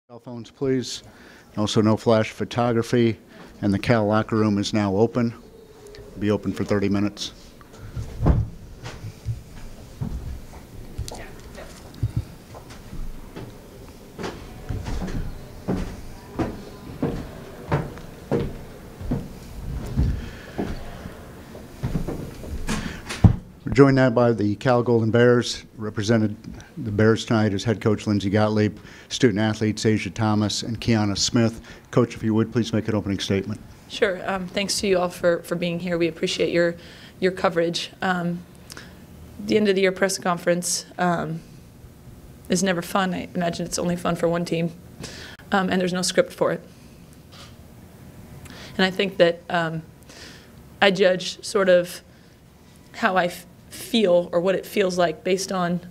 Cell phones, please. Also, no flash photography. And the Cal locker room is now open. Be open for 30 minutes. We're joined now by the Cal Golden Bears. Represented the Bears tonight is head coach Lindsey Gottlieb, student athletes Asia Thomas and Kiana Smith. Coach, if you would, please make an opening statement. Sure. Thanks to you all for being here. We appreciate your coverage. The end of the year press conference is never fun. I imagine it's only fun for one team, and there's no script for it. And I think that I judge sort of how I feel or what it feels like based on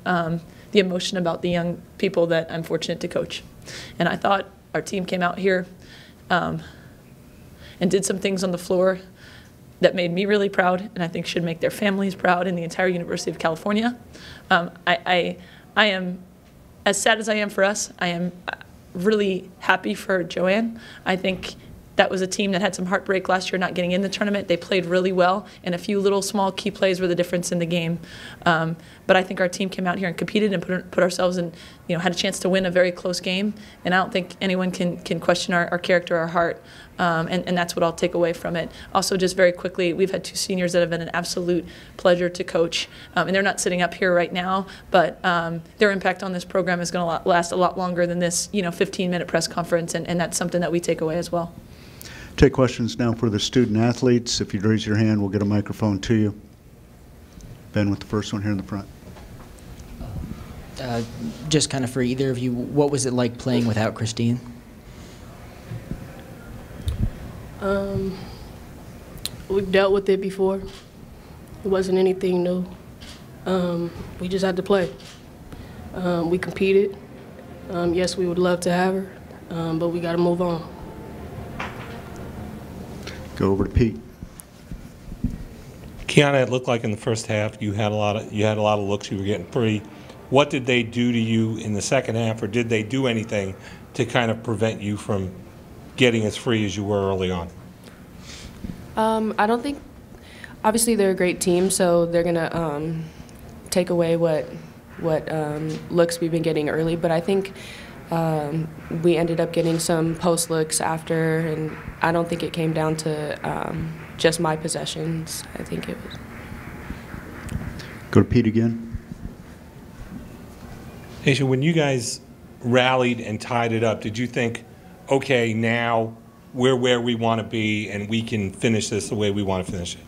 the emotion about the young people that I'm fortunate to coach. And I thought our team came out here and did some things on the floor that made me really proud, and I think should make their families proud and the entire University of California. I am, as sad as I am for us, I am really happy for Joanne. I think that was a team that had some heartbreak last year not getting in the tournament. They played really well, and a few little small key plays were the difference in the game. But I think our team came out here and competed and put ourselves in, had a chance to win a very close game. And I don't think anyone can question our character, our heart, and that's what I'll take away from it. Also, just very quickly, we've had two seniors that have been an absolute pleasure to coach, and they're not sitting up here right now, but their impact on this program is going to last a lot longer than this, 15-minute press conference, and that's something that we take away as well. Take questions now for the student athletes. If you'd raise your hand, we'll get a microphone to you. Ben with the first one here in the front. Just kind of for either of you, what was it like playing without Christine? We've dealt with it before. It wasn't anything new. We just had to play. We competed. Yes, we would love to have her, but we got to move on. Go over to Pete. Kiana, it looked like in the first half you had a lot of looks. You were getting free. What did they do to you in the second half, or did they do anything to kind of prevent you from getting as free as you were early on? I don't think. Obviously, they're a great team, so they're gonna take away what looks we've been getting early. But I think we ended up getting some post looks after, and I don't think it came down to just my possessions. I think it was. Go to Pete again. Aisha, when you guys rallied and tied it up, did you think, okay, now we're where we want to be and we can finish this the way we want to finish it?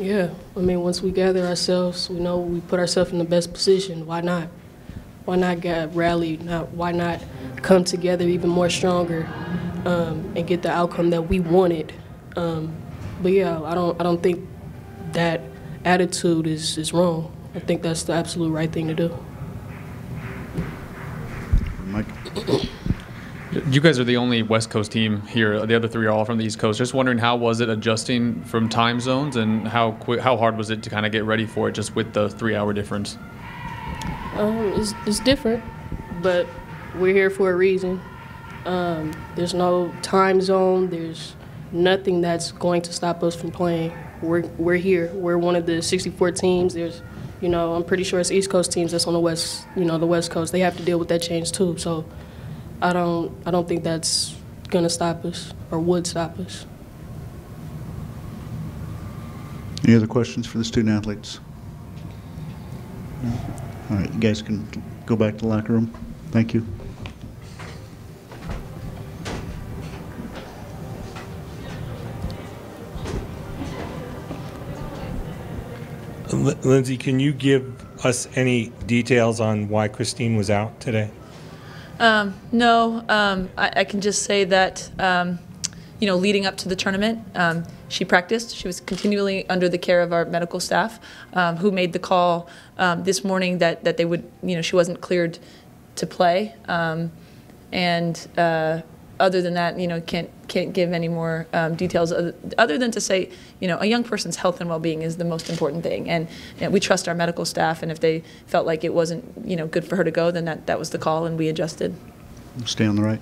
Yeah, I mean, once we gather ourselves, we know we put ourselves in the best position. Why not? Why not get rallied? Why not come together even more stronger and get the outcome that we wanted? But yeah, I don't think that attitude is wrong. I think that's the absolute right thing to do. Mike. You guys are the only West Coast team here. The other three are all from the East Coast. Just wondering, how was it adjusting from time zones, and how hard was it to kind of get ready for it just with the 3-hour difference? It's different, but we're here for a reason. There's no time zone. There's nothing that's going to stop us from playing. We're here. We're one of the 64 teams. There's, I'm pretty sure it's East Coast teams that's on the West, the West Coast. They have to deal with that change too. So I don't think that's gonna stop us or would stop us. Any other questions for the student athletes? No? All right, you guys can go back to the locker room. Thank you. Lindsey, can you give us any details on why Christine was out today? No, I can just say that, leading up to the tournament, she practiced. She was continually under the care of our medical staff, who made the call this morning that they would, she wasn't cleared to play. Other than that, can't give any more details other than to say, a young person's health and well-being is the most important thing, and we trust our medical staff. And if they felt like it wasn't, good for her to go, then that was the call, and we adjusted. Stay on the right.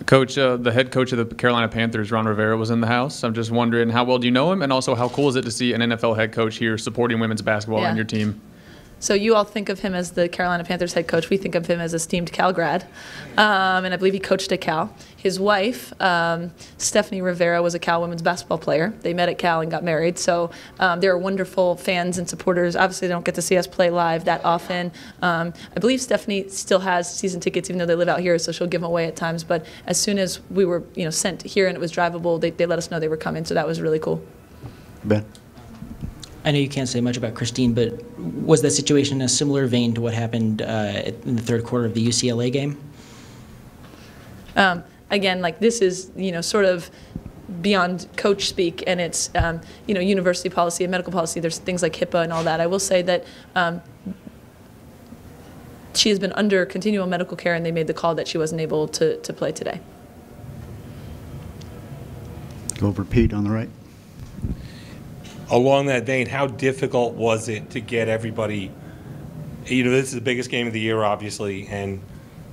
Coach, the head coach of the Carolina Panthers, Ron Rivera, was in the house. I'm just wondering, how well do you know him? And also, how cool is it to see an NFL head coach here supporting women's basketball on your team? So you all think of him as the Carolina Panthers head coach. We think of him as a esteemed Cal grad. And I believe he coached at Cal. His wife, Stephanie Rivera, was a Cal women's basketball player. They met at Cal and got married. So they're wonderful fans and supporters. Obviously, they don't get to see us play live that often. I believe Stephanie still has season tickets, even though they live out here, so she'll give them away at times. But as soon as we were sent here and it was drivable, they let us know they were coming. So that was really cool. Ben? I know you can't say much about Christine, but was that situation in a similar vein to what happened in the third quarter of the UCLA game? Again, like this is, sort of beyond coach speak, and it's, university policy and medical policy. There's things like HIPAA and all that. I will say that she has been under continual medical care, and they made the call that she wasn't able to play today. Go over Pete on the right. Along that vein, how difficult was it to get everybody, this is the biggest game of the year, obviously, and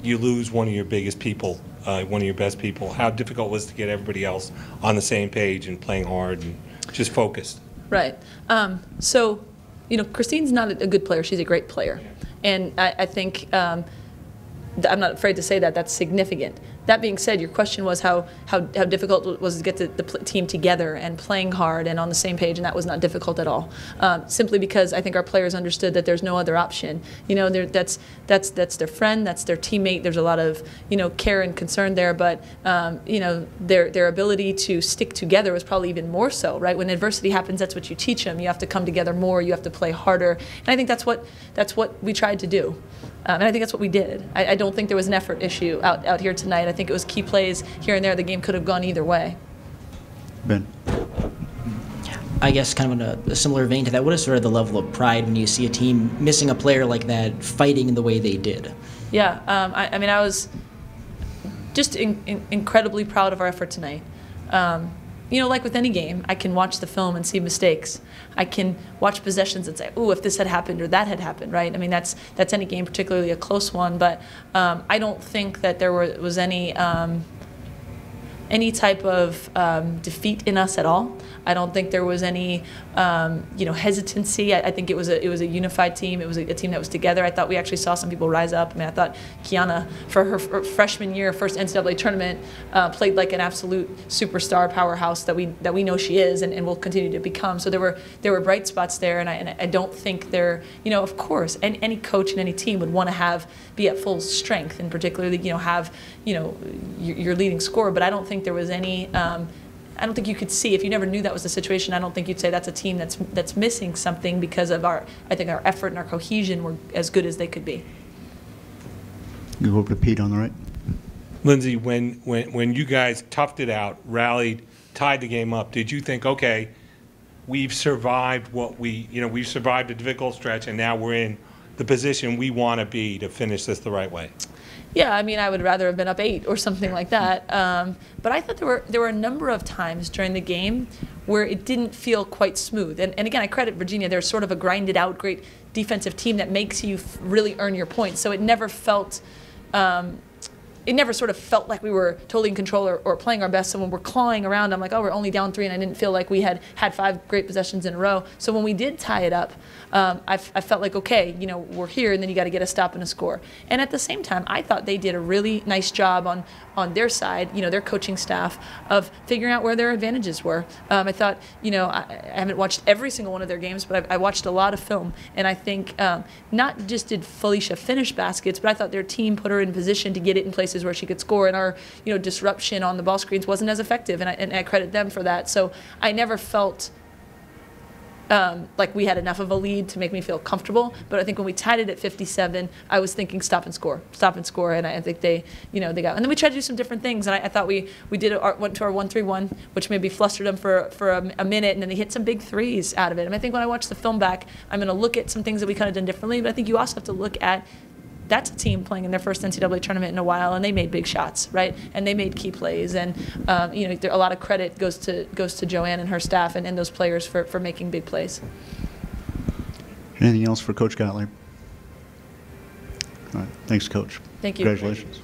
you lose one of your biggest people, one of your best people. How difficult was it to get everybody else on the same page and playing hard and just focused? Right. So, Christine's not a good player. She's a great player. And I think, I'm not afraid to say that that's significant. That being said, your question was how difficult it was to get the team together and playing hard and on the same page, and that was not difficult at all. Simply because I think our players understood that there's no other option. That's their friend, that's their teammate. There's a lot of care and concern there, but their ability to stick together was probably even more so. Right? When adversity happens, that's what you teach them. You have to come together more. You have to play harder, and I think that's what we tried to do. And I think that's what we did. I don't think there was an effort issue out here tonight. I think it was key plays here and there. The game could have gone either way. Ben? I guess kind of in a similar vein to that, what is sort of the level of pride when you see a team missing a player like that fighting the way they did? Yeah, I was just incredibly proud of our effort tonight. Like with any game, I can watch the film and see mistakes. I can watch possessions and say, "Ooh, if this had happened or that had happened," right? I mean, that's any game, particularly a close one. But I don't think that there was any type of defeat in us at all. I don't think there was any hesitancy. I think it was a unified team. It was a team that was together. I thought we actually saw some people rise up. I mean, I thought Kiana, for her freshman year, first NCAA tournament, played like an absolute superstar powerhouse that we know she is and will continue to become. So there were bright spots there, and I don't think there. Of course, any coach and any team would want to be at full strength, and particularly have your leading scorer. But I don't think there was any. I don't think you could see, if you never knew that was the situation, I don't think you'd say that's a team that's missing something, because of I think our effort and our cohesion were as good as they could be. Go over to Pete on the right. Lindsay, when you guys toughed it out, rallied, tied the game up, did you think, okay, we've survived we've survived a difficult stretch, and now we're in the position we want to be to finish this the right way? Yeah, I mean, I would rather have been up 8 or something like that. But I thought there were a number of times during the game where it didn't feel quite smooth. And again, I credit Virginia. They're sort of a grinded out, great defensive team that makes you really earn your points. So it never felt. It never sort of felt like we were totally in control or playing our best. So when we're clawing around, I'm like, oh, we're only down 3, and I didn't feel like we had 5 great possessions in a row. So when we did tie it up, I felt like, okay, we're here, and then you got to get a stop and a score. And at the same time, I thought they did a really nice job on their side, their coaching staff, of figuring out where their advantages were. I thought, I haven't watched every single one of their games, but I watched a lot of film, and I think not just did Felicia finish baskets, but I thought their team put her in position to get it in places where she could score, and our disruption on the ball screens wasn't as effective, and I credit them for that. So I never felt like we had enough of a lead to make me feel comfortable, but I think when we tied it at 57, I was thinking stop and score, and I think they got. And then we tried to do some different things, and I thought we went to our 1-3-1, which maybe flustered them for a minute, and then they hit some big threes out of it. And I think when I watch the film back, I'm going to look at some things that we kind of done differently, but I think you also have to look at. That's a team playing in their first NCAA tournament in a while, and they made big shots, right? And they made key plays, and a lot of credit goes to Joanne and her staff and those players for making big plays. Anything else for Coach Gottlieb? All right, thanks, Coach. Thank you. Congratulations.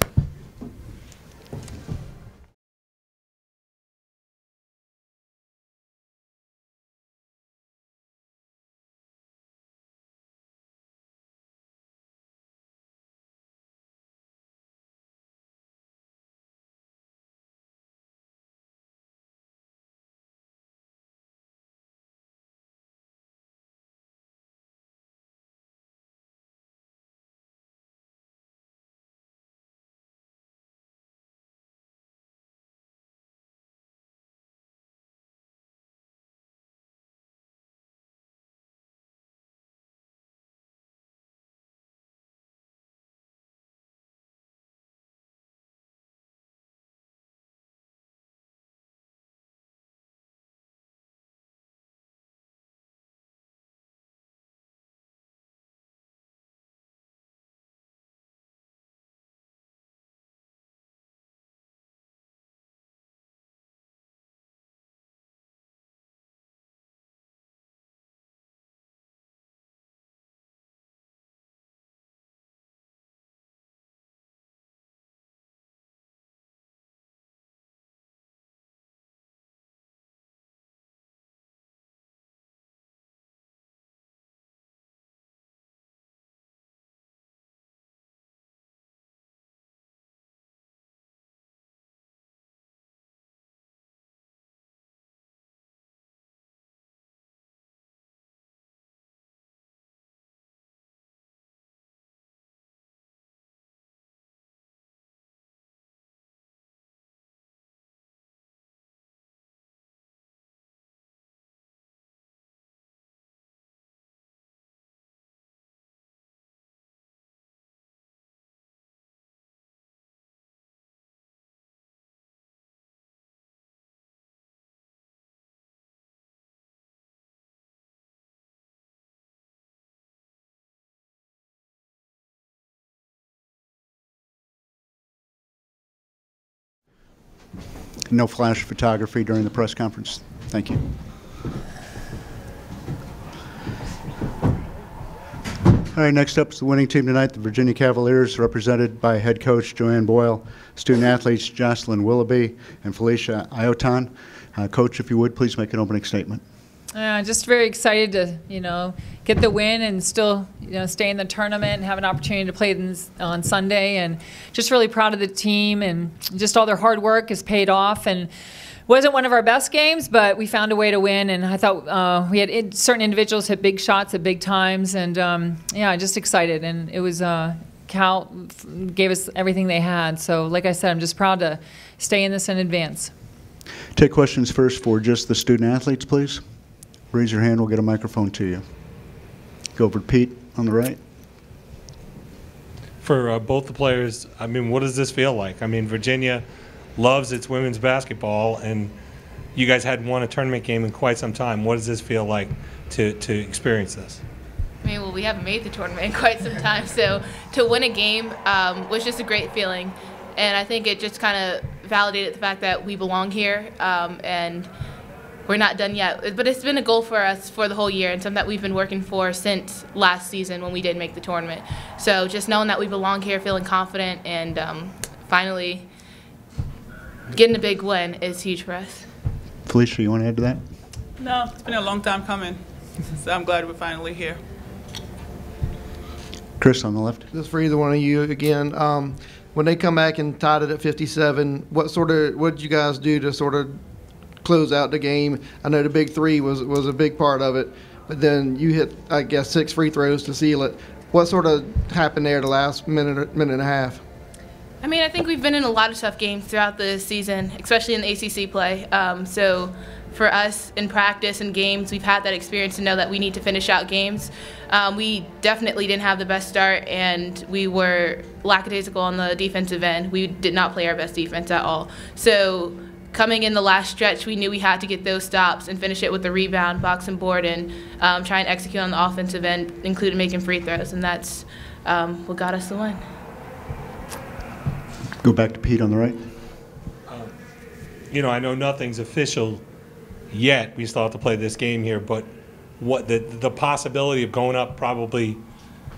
No flash photography during the press conference. Thank you. All right, next up is the winning team tonight, the Virginia Cavaliers, represented by head coach Joanne Boyle, student athletes Jocelyn Willoughby and Felicia Iotan. Coach, if you would, please make an opening statement. Just very excited to, get the win and still, stay in the tournament and have an opportunity to play on Sunday. And just really proud of the team, and just all their hard work has paid off. And wasn't one of our best games, but we found a way to win. And I thought we had certain individuals hit big shots at big times. And, just excited. And it was Cal gave us everything they had. So, like I said, I'm just proud to stay in this and advance. Take questions first for just the student athletes, please. Raise your hand. We'll get a microphone to you. Go over to Pete on the right. For both the players, I mean, what does this feel like? I mean, Virginia loves its women's basketball, and you guys hadn't won a tournament game in quite some time. What does this feel like to experience this? I mean, well, we haven't made the tournament in quite some time, so to win a game was just a great feeling. And I think it just kind of validated the fact that we belong here, and we're not done yet. But it's been a goal for us for the whole year, and something that we've been working for since last season when we did make the tournament. So just knowing that we belong here, feeling confident, and finally getting a big win is huge for us. Felicia, you want to add to that? No, it's been a long time coming, so I'm glad we're finally here. Chris on the left. This is for either one of you again. When they come back and tied it at 57, what did you guys do to sort of close out the game? I know the big three was a big part of it, but then you hit, I guess, 6 free throws to seal it. What sort of happened there the last minute and a half? I mean, I think we've been in a lot of tough games throughout the season, especially in the ACC play. So for us in practice and games, we've had that experience to know that we need to finish out games. We definitely didn't have the best start, and we were lackadaisical on the defensive end. We did not play our best defense at all. So coming in the last stretch, we knew we had to get those stops and finish it with the rebound, box and board, and try and execute on the offensive end, including making free throws, and that's what got us the win. Go back to Pete on the right. I know nothing's official yet. We still have to play this game here, but what the possibility of going up probably,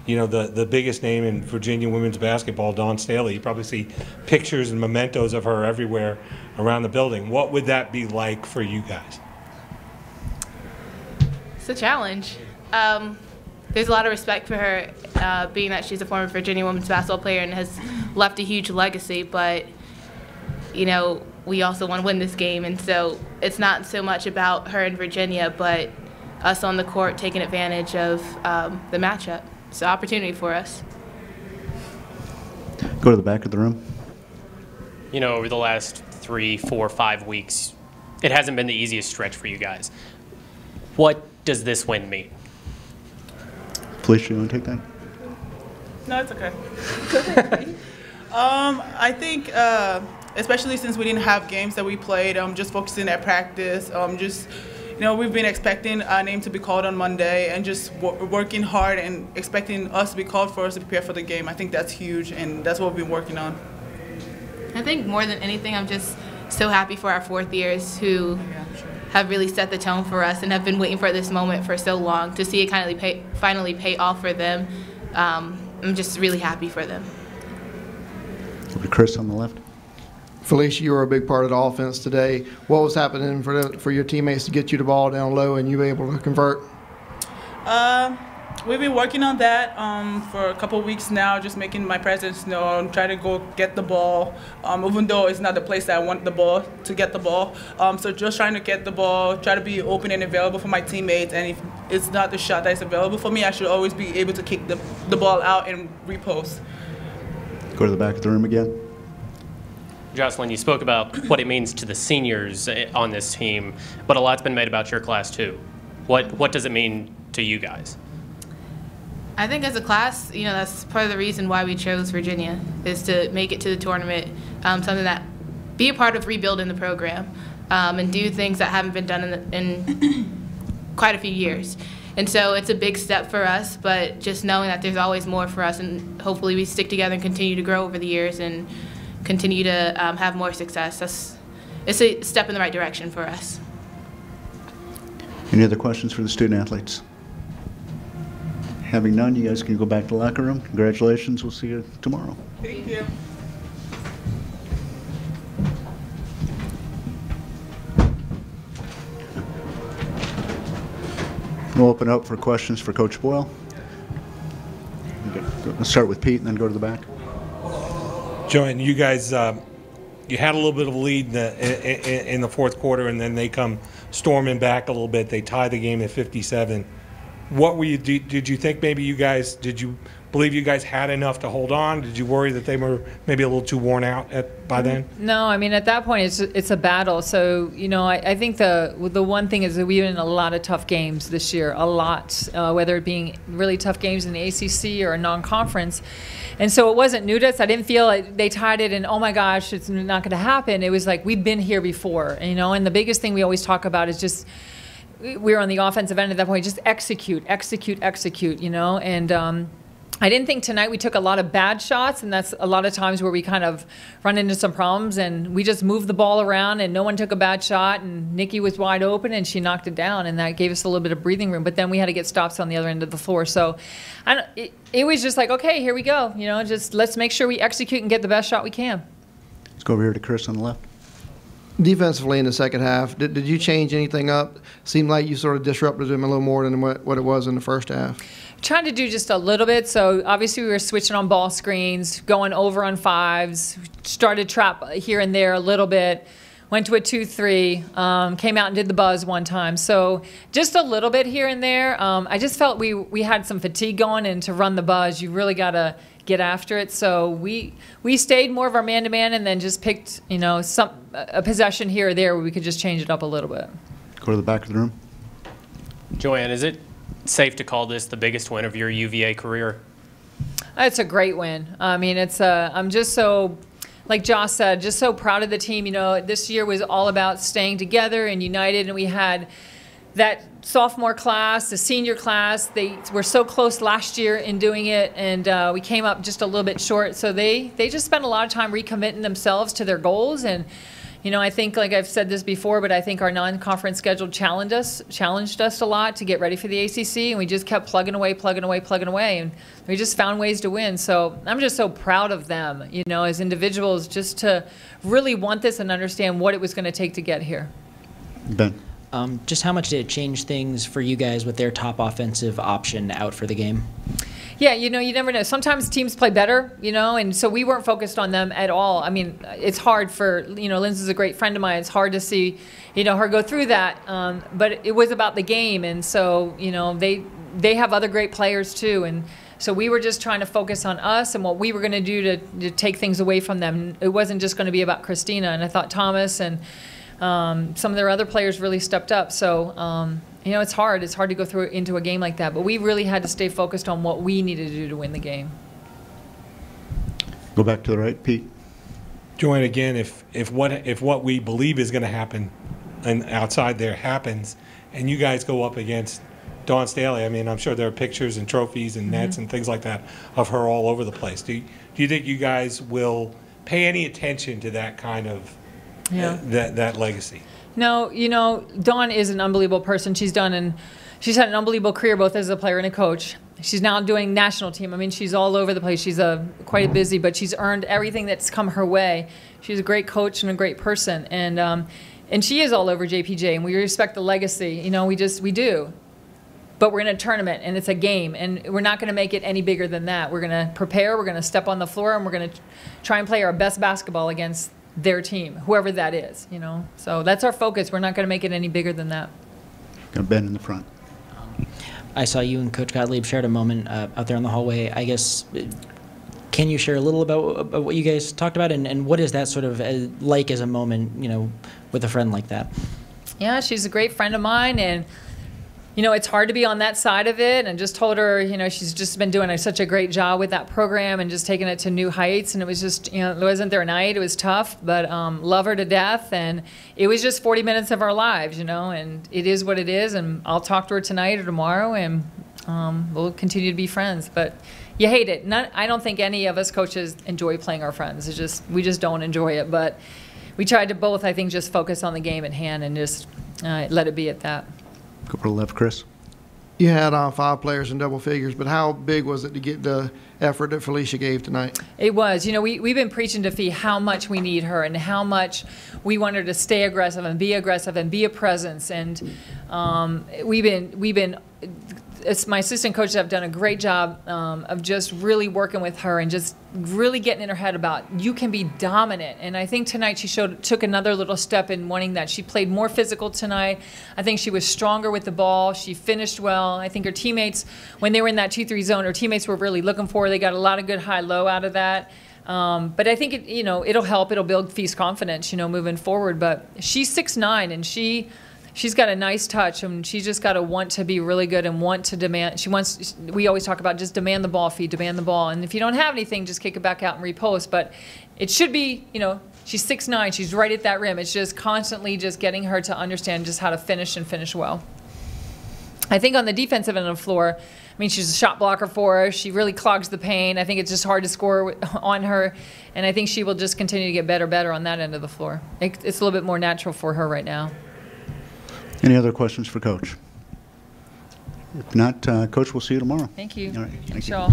the biggest name in Virginia women's basketball, Dawn Staley. You probably see pictures and mementos of her everywhere around the building. What would that be like for you guys? It's a challenge. There's a lot of respect for her, being that she's a former Virginia women's basketball player and has left a huge legacy, but we also want to win this game, and so it's not so much about her in Virginia, but us on the court taking advantage of the matchup. It's an opportunity for us. Go to the back of the room. Over the last 3, 4, 5 weeks, it hasn't been the easiest stretch for you guys. What does this win mean? Felicia, you want to take that? No, it's okay. I think, especially since we didn't have games that we played, just focusing at practice, we've been expecting our name to be called on Monday, and just working hard and expecting us to be called for us to prepare for the game. I think that's huge, and that's what we've been working on. I think more than anything, I'm just so happy for our fourth years who have really set the tone for us and have been waiting for this moment for so long. To see it finally pay off for them, I'm just really happy for them. Over to Chris on the left. Felicia, you were a big part of the offense today. What was happening for your teammates to get you the ball down low and you were able to convert? We've been working on that for a couple of weeks now, just making my presence known, trying to go get the ball, even though it's not the place that I want the ball to get the ball. So just trying to get the ball, try to be open and available for my teammates, and if it's not the shot that's available for me, I should always be able to kick the ball out and repost. Go to the back of the room again. Jocelyn, you spoke about what it means to the seniors on this team, but a lot's been made about your class too. What does it mean to you guys? I think as a class, that's part of the reason why we chose Virginia, is to make it to the tournament, something that be a part of rebuilding the program, and do things that haven't been done in quite a few years. And so it's a big step for us, but just knowing that there's always more for us, and hopefully we stick together and continue to grow over the years and continue to have more success. it's a step in the right direction for us. Any other questions for the student athletes? Having none, you guys can go back to the locker room. Congratulations. We'll see you tomorrow. Thank you. We'll open up for questions for Coach Boyle. Let's start with Pete and then go to the back. Joanne, you guys, you had a little bit of a lead in the fourth quarter, and then they come storming back a little bit. They tie the game at 57. What were you? Did you think maybe you guys? Did you believe you guys had enough to hold on? Did you worry that they were maybe a little too worn out by then? No, I mean, at that point, it's a battle. So, you know, I think the one thing is that we've been in a lot of tough games this year, a lot, whether it being really tough games in the ACC or a non-conference. And so it wasn't new to us. I didn't feel like they tied it and, oh my gosh, it's not going to happen. It was like, we've been here before, you know, and the biggest thing we always talk about is just, we're on the offensive end at that point, just execute, you know, and I didn't think tonight we took a lot of bad shots, and that's a lot of times where we kind of run into some problems, and we just moved the ball around, and no one took a bad shot, and Nikki was wide open, and she knocked it down, and that gave us a little bit of breathing room, but then we had to get stops on the other end of the floor. So it was just like, okay, here we go, you know, just let's make sure we execute and get the best shot we can. Let's go over here to Chris on the left. Defensively in the second half, did you change anything up? Seemed like you sort of disrupted them a little more than what it was in the first half. Trying to do just a little bit. So obviously we were switching on ball screens, going over on fives, started trap here and there a little bit, went to a 2-3, came out and did the buzz one time. So just a little bit here and there. I just felt we had some fatigue going, and to run the buzz, you really got to get after it. So we stayed more of our man-to-man, and then just picked, you know, a possession here or there where we could just change it up a little bit. Go to the back of the room. Joanne, is it safe to call this the biggest win of your UVA career? It's a great win. I mean, I'm just so, like Josh said, just so proud of the team. You know, this year was all about staying together and united, and we had that sophomore class, the senior class. They were so close last year in doing it, and we came up just a little bit short. So they just spent a lot of time recommitting themselves to their goals. And you know, I think, like I've said this before, but I think our non-conference schedule challenged us a lot to get ready for the ACC, and we just kept plugging away, and we just found ways to win. So I'm just so proud of them, you know, as individuals, just to really want this and understand what it was going to take to get here. Ben. Just how much did it change things for you guys with their top offensive option out for the game? Yeah, you know, you never know. Sometimes teams play better, you know, and so we weren't focused on them at all. I mean, it's hard for, you know, Lindsay's a great friend of mine. It's hard to see, you know, her go through that. But it was about the game, and so, you know, they have other great players too, and so we were just trying to focus on us and what we were going to do to take things away from them. It wasn't just going to be about Christina, and I thought Thomas and some of their other players really stepped up. So, you know, it's hard. It's hard to go through into a game like that. But we really had to stay focused on what we needed to do to win the game. Go back to the right, Pete. Joanne, again, if what we believe is going to happen and outside there happens, and you guys go up against Dawn Staley, I mean, I'm sure there are pictures and trophies and nets and things like that of her all over the place. Do you think you guys will pay any attention to that kind of that legacy? No, you know, Dawn is an unbelievable person. She's had an unbelievable career both as a player and a coach. She's now doing national team. I mean, she's all over the place. She's quite busy, but she's earned everything that's come her way. She's a great coach and a great person, and she is all over JPJ. And we respect the legacy. You know, we do. But we're in a tournament, and it's a game, and we're not going to make it any bigger than that. We're going to prepare. We're going to step on the floor, and we're going to try and play our best basketball against their team, whoever that is, you know. So that's our focus. We're not going to make it any bigger than that. Got Ben in the front. I saw you and Coach Gottlieb shared a moment out there in the hallway. I guess, can you share a little about what you guys talked about, and what is that sort of like as a moment, you know, with a friend like that? Yeah, she's a great friend of mine, and you know, it's hard to be on that side of it, and just told her, you know, she's just been doing such a great job with that program and just taking it to new heights. And it was just, you know, it wasn't their night. It was tough, but love her to death. And it was just 40 minutes of our lives, you know, and it is what it is. And I'll talk to her tonight or tomorrow, and we'll continue to be friends. But you hate it. I don't think any of us coaches enjoy playing our friends. It's just, we just don't enjoy it. But we tried to both, I think, just focus on the game at hand and just let it be at that. Go for the left, Chris. You had 5 players in double figures, but how big was it to get the effort that Felicia gave tonight? It was. You know, we've been preaching to Fee how much we need her and how much we want her to stay aggressive and be a presence. And we've been my assistant coaches have done a great job of just really working with her and just really getting in her head about you can be dominant. And I think tonight she took another little step in wanting that. She played more physical tonight. I think she was stronger with the ball. She finished well. I think her teammates, when they were in that 2-3 zone, her teammates were really looking for her. They got a lot of good high-low out of that. But I think it'll help. It'll build Fee's confidence, moving forward. But she's 6'9", and she's got a nice touch, and she's just got to want to be really good and want to demand. We always talk about just demand the ball, Fee, demand the ball. And if you don't have anything, just kick it back out and repost. But it should be, she's 6'9", she's right at that rim. It's just constantly just getting her to understand just how to finish and finish well. I think on the defensive end of the floor, she's a shot blocker for us. She really clogs the paint. I think it's just hard to score on her. And I think she will just continue to get better on that end of the floor. It's a little bit more natural for her right now. Any other questions for Coach? If not, Coach, we'll see you tomorrow. Thank you. All right. Thank you. Y'all.